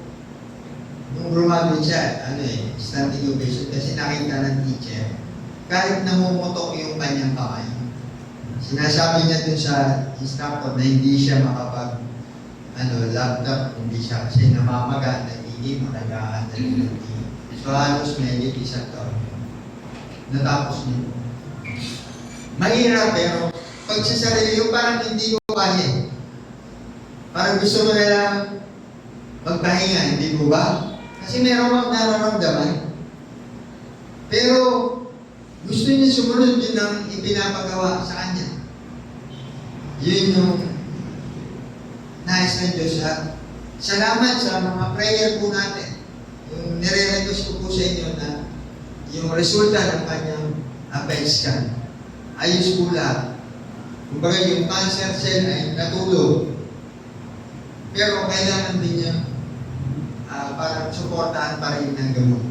nung graduate siya, standing ovation kasi nakita ng teacher, kahit namumutok yung kanyang kamay, sinasabi niya dun sa instructor na hindi siya makapag laptop, hindi siya kasi namamaga, nagiging, nag-aandal. So halos may isang taon. Natapos niyo. Mahirap pero pag sa sarili yung parang hindi ko kaya. Parang gusto mo na lang magpahinga, hindi ko ba? Kasi meron kang nararamdaman. Pero gusto niya sumunod yun ang ipinapagawa sa kanya. Yun yung nais ng Diyos. At salamat sa mga prayer po natin. Yung nire-request ko po sa inyo na yung resulta ng kanyang PET scan. Ayos po lahat. Kumbaga yung cancer cell ay natulog. Pero kailangan din niya para suportahan pa rin ng gamot.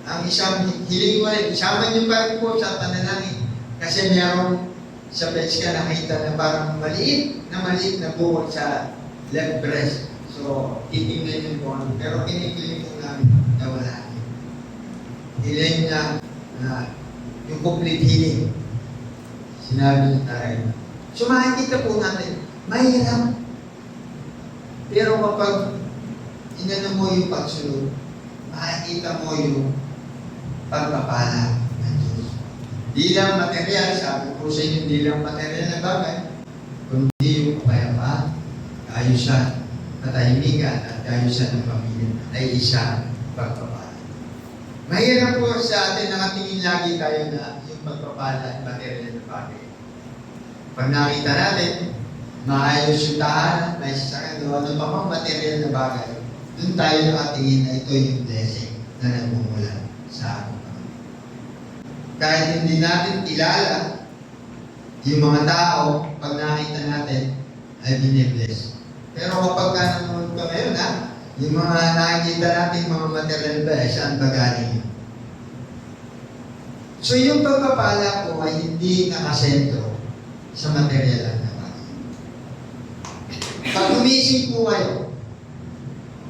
Ang isang hiling ko rin, isama niyo pa rin po sa panalangin. Kasi meron sa PET scan nakita na parang maliit na bukol sa left breast. So, titingnan yun kung ano. Pero kinikilig po namin na wala yun. Hiling na yung complete healing. Sinabi niya tayo. So, makikita po natin, mahirap. Pero kapag inano mo yung pagsunod, makikita mo yung pagpapala ng Diyos. Di lang material, sabi ko sa inyo, di lang material na bagay, kundi yung kapayapaan, kaayusan, katahimikan, at kaayusan ng pamilya ay isang pagpapala. Mahirap po sa atin, nakatingin lagi tayo na yung pagpapala at material na bagay. Pag nakita natin, maayos yung tahanan, may sasakan, ano pa pang material na bagay, doon tayo nakatingin na ito yung blessing na nagmumula sa ating Panginoon. Kahit hindi natin kilala yung mga tao, pag nakita natin, ay binibless. Pero kapag nanonood ka ngayon, yung mga nakikita natin, mga material ba, saan ba galing yun? So yung pagpapala po ay hindi nakasentro sa material na bagay. Pag gumising po kayo,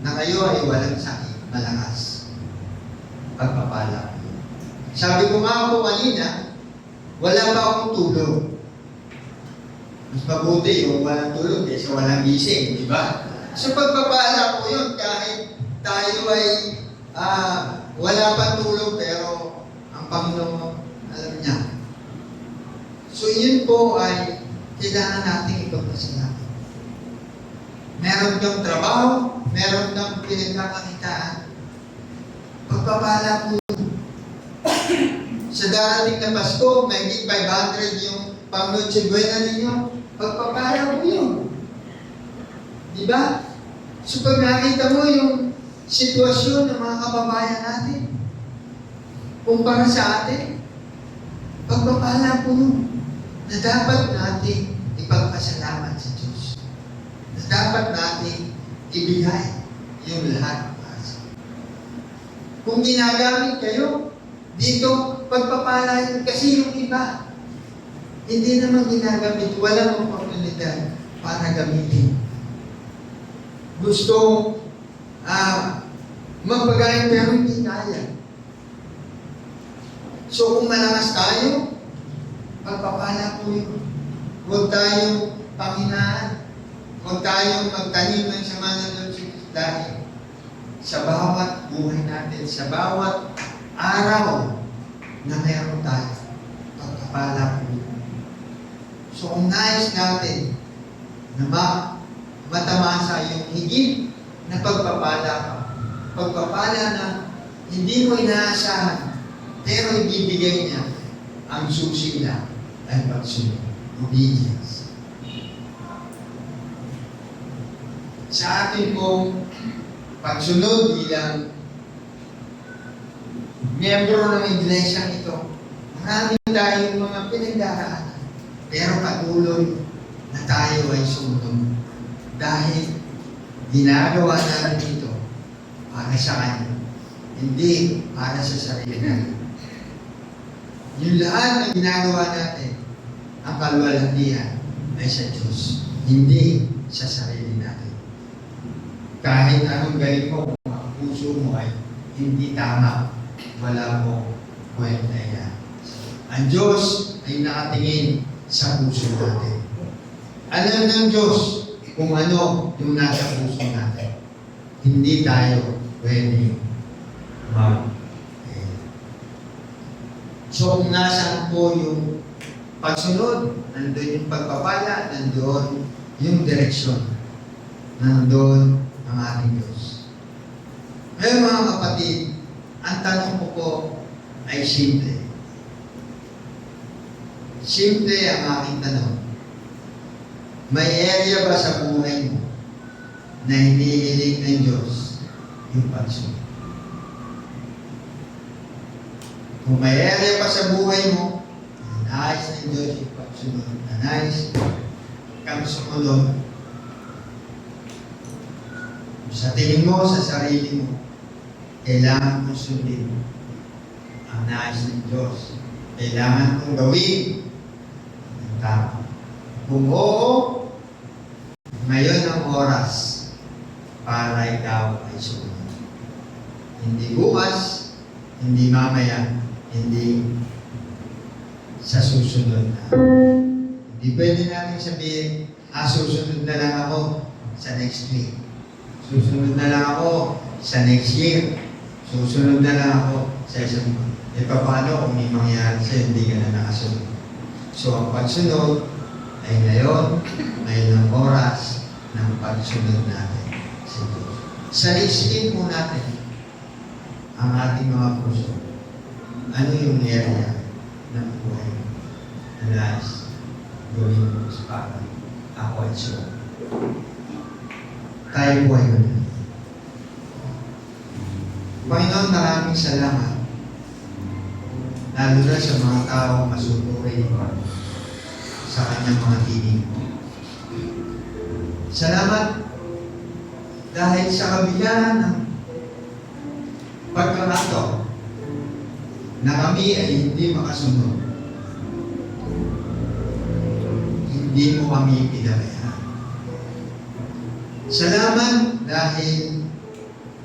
na kayo ay walang sakit, malakas. Pagpapala po. Sabi ko nga po kanina, wala pa akong tulog. Mas mabuti yung walang tulog kaysa walang gising, di ba? So pagpapala po yun, kahit tayo ay wala pa tulog, pero ang Panginoon, alam niya. So yun po ay kailangan natin ipagpasalamat. Meron kang trabaho, meron kang pinagkakakitaan. Pagpapala po yun. Sa darating na Pasko, may 500 yung pang-Noche Buena ninyo. Pagpapala po yun. Diba? So pag nakita mo yung sitwasyon ng mga kababayan natin, kumpara sa atin, pagpapala po yun, na dapat natin ipagpasalamat sa Diyos. Na dapat natin ibigay yung lahat. Kung ginagamit kayo, dito, pagpapala yun. Kasi yung iba, hindi naman ginagamit, walang oportunidad para gamitin. Gusto magpagaling pero hindi kaya. So kung malakas tayo, pagpapala po yun. Huwag tayong panghinaan. Huwag tayong magtanim ng sama ng Diyos dahil sa bawat buhay natin, sa bawat araw na meron tayo, pagpapala po yun. So kung nais natin na matamasa yung higit na pagpapala na hindi mo inaasahan, pero ibibigay niya ang susi na ay pagsunod. Obedience. Sa atin pong pagsunod bilang miyembro ng iglesia ito, marami tayong mga pinagdaraanan, pero patuloy na tayo ay sumunod dahil ginagawa natin ito para sa Kanya, hindi para sa sarili natin. Yung lahat na ginagawa natin, ang kalwalhatian ay sa Diyos, hindi sa sarili natin. Kahit anong galing mo, kung ang puso mo ay hindi tama, wala mo kwenta yan. Ang Diyos ay nakatingin sa puso natin. Alam ng Diyos kung ano yung nasa puso natin. Hindi tayo pwede So kung nasaan po yung pagsunod, nandun yung pagpapala, nandun yung direksyon. Nandun ang ating Diyos. Ngayon mga kapatid, ang tanong ko po ay simple. Simple ang aking tanong. May area ba sa buhay mo na hinihiling ng Diyos yung pagsunod? Kung may area pa sa buhay mo, na nais ng Diyos yung pagsunod, na nais kang sumunod, sa tingin mo, sa sarili mo, kailangan mong sundin ang nais ng Diyos. Kailangan mong gawin ang tama. Kung oo, Ngayon ang oras para ikaw ay sumunod. Hindi bukas, hindi mamaya, hindi sa susunod na. Hindi pwede natin sabihin, susunod na lang ako sa next week. Susunod na lang ako sa next year. Susunod na lang ako sa isang month. E paano kung may mangyayari sa'yo, hindi ka na nakasunod? So ang pagsunod ay ngayon ang oras ng pagsunod natin sa Diyos. Salisin po natin ang ating mga puso. Ano yung area ng buhay na nais gawin mo sa pagod? Ako ay sumunod. Tayo po ay gano'n. Panginoon, maraming salamat. Lalo na sa mga taong masupuri sa kanyang mga tinig. Salamat dahil sa kabila ng pagkakato na kami ay hindi makasunod. Hindi mo kami pinabayaan. Salamat dahil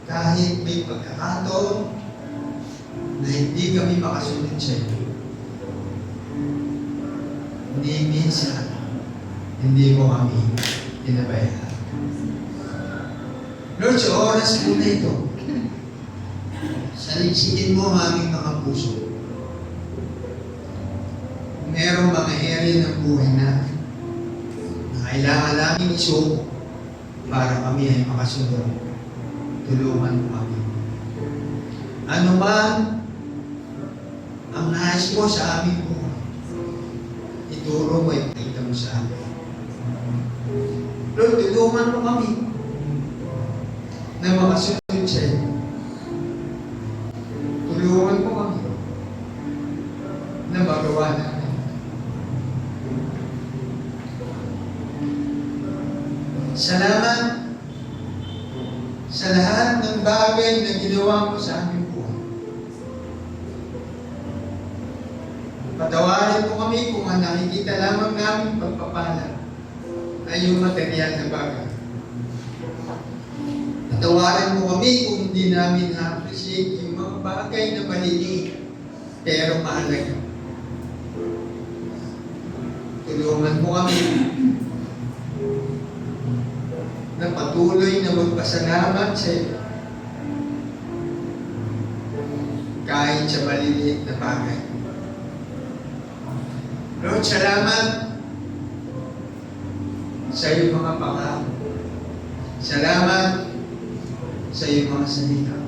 kahit may pagkakato na hindi kami makasunod sa iyo, hindi minsan, hindi mo kami pinabayaan. Lord, sa oras po na ito, saliksikin mo ang aming mga puso. Kung merong mga area ng buhay natin na kailangan namin isuko para kami ay makasunod, tulungan mo kami. Ano man ang nais mo sa aming buhay, ituro mo, ipakita mo sa amin. Lord, tulungan mo kami na makasunod sa iyo. Tulungan mo kami na magawa namin. Salamat sa lahat ng bagay na ginawa mo sa aming buhay. Patawarin mo kami kung ang nakikita lamang namin pagpapala ay yung material na bagay. Patawarin mo kami kung hindi namin na-appreciate yung mga bagay na maliliit pero mahalaga. Tulungan mo kami na patuloy na magpasalamat sa iyo kahit sa maliliit na bagay. Lord, salamat sa iyong mga pangako. Salamat sa iyong mga salita.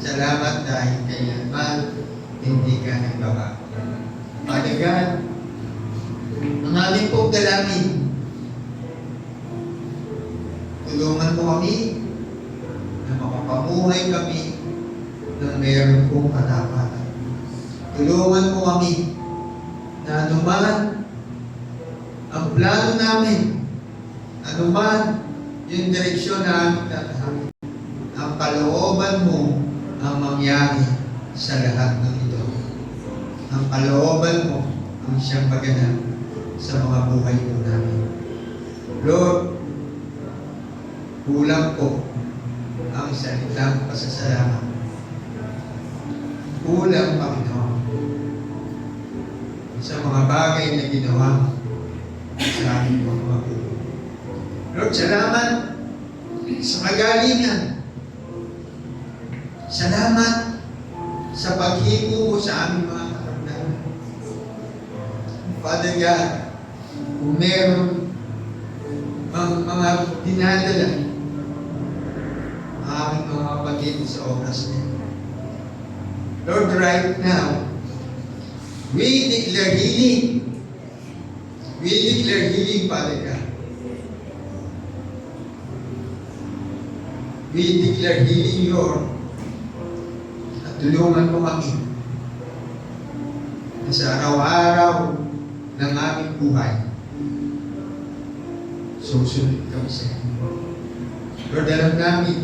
Salamat dahil kailanman hindi ka nagbabago. Father God, ang aming pong dalangin, tulungan mo kami na makapamuhay kami ng meron pong katapatan. Tulungan mo kami na anuman ang plano namin, anuman yung direksyon na aming tatahakin, ang kalooban mo ang mangyari sa lahat ng ito. Ang kalooban mo ang siyang maganap sa mga buhay po namin. Lord, kulang po ang salitang pasasalamat. Kulang, Panginoon, sa mga bagay na ginawa sa aming mga magulang. Lord, salamat sa kagalingan. Salamat sa paghipo mo sa aming mga karamdaman. Father God, kung meron mga dinadala ang aming mga kapatid sa oras na ito, Lord, right now, we declare healing. We declare healing, Father God. We declare healing, Lord. At tulungan mo kami na sa araw-araw ng aming buhay, susunod kami sa iyo. Lord, alam namin,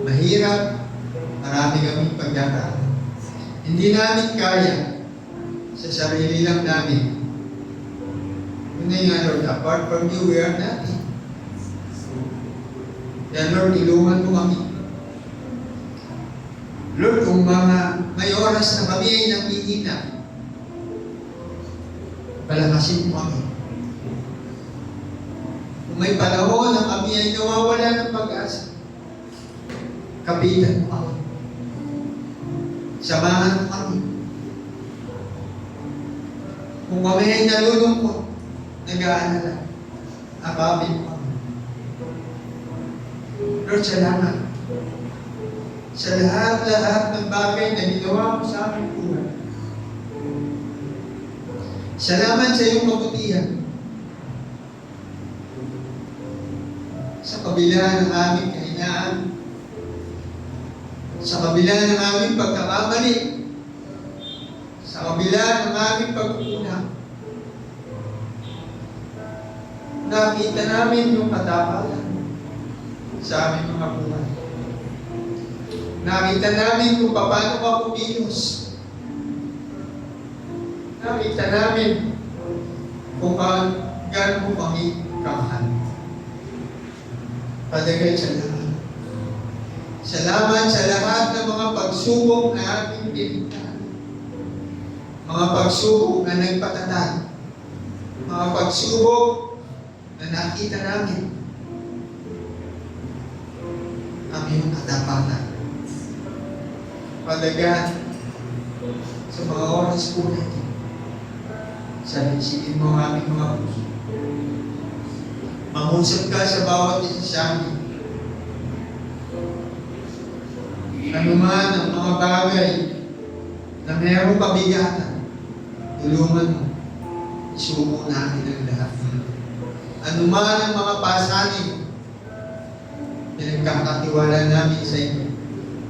mahirap, marami kaming pagdadaan. Hindi namin kaya sa sarili lang namin Yun na nga, Lord, apart from you, we are nothing. Kaya Lord, tulungan mo kami. Lord, kung may oras na kami ay nanghihina, palakasin mo kami. Kung may panahon na kami ay nawawala ng pag-asa, kapitan mo kami. Samahan mo kami. Kung kami ay nalulungkot, nag-aalala, akapin mo kami. Lord, salamat. Sa lahat-lahat ng bagay na ginawa mo sa aming buhay. Salamat sa iyong kabutihan. Sa kabila ng aming kahinaan, sa kabila ng aming pagkakamali, sa kabila ng aming pagkukulang, nakita namin yung katapalan sa aming mga buhay. Nakita namin kung paano ka kumilos. Nakita namin kung gaano mo kami kamahal. Padagay salamat. Salamat sa lahat ng mga pagsubok na aming pinagdaan. Mga pagsubok na nagpatatag. Mga pagsubok na nakita namin ang iyong katapatan. Padagan sa mga oras po natin. Sabihin mo ang aming mga puso. Mangusap ka sa bawat isa sa amin. Ano man ang mga bagay na mayroong pabigatan, tulungan mo. Isumo namin ang lahat. Ano man ang mga pasanin, pinagkakatiwala namin sa inyo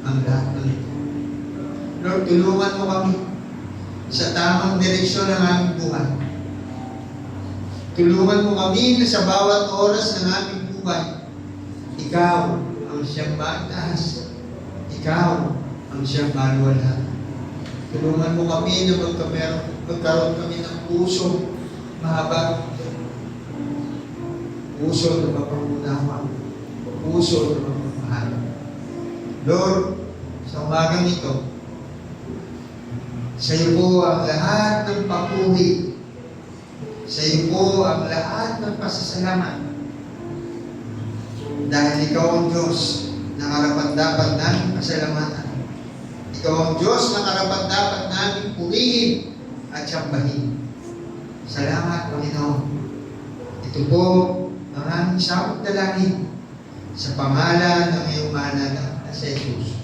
ang lahat ng ito. Lord, tulungan mo kami sa tamang direksyon ng aming buhay. Tulungan mo kami na sa bawat oras ng aming buhay, ikaw ang siyang mataas. Ikaw ang siyang maluwalhati. Tulungan mo kami na magkaroon kami ng puso mahaba, puso na mapangunawa, puso na mapapahal. Lord, sa umagang ito, sa iyo po ang lahat ng papuri. Sa iyo po ang lahat ng pasasalamat. Dahil ikaw ang Diyos na karapat-dapat namin pasalamatan. Ikaw ang Diyos na karapat-dapat namin purihin at sambahin. Salamat, Panginoon. Ito po ang aming samot dalangin sa pangalan ng iyong mahal na si Jesus.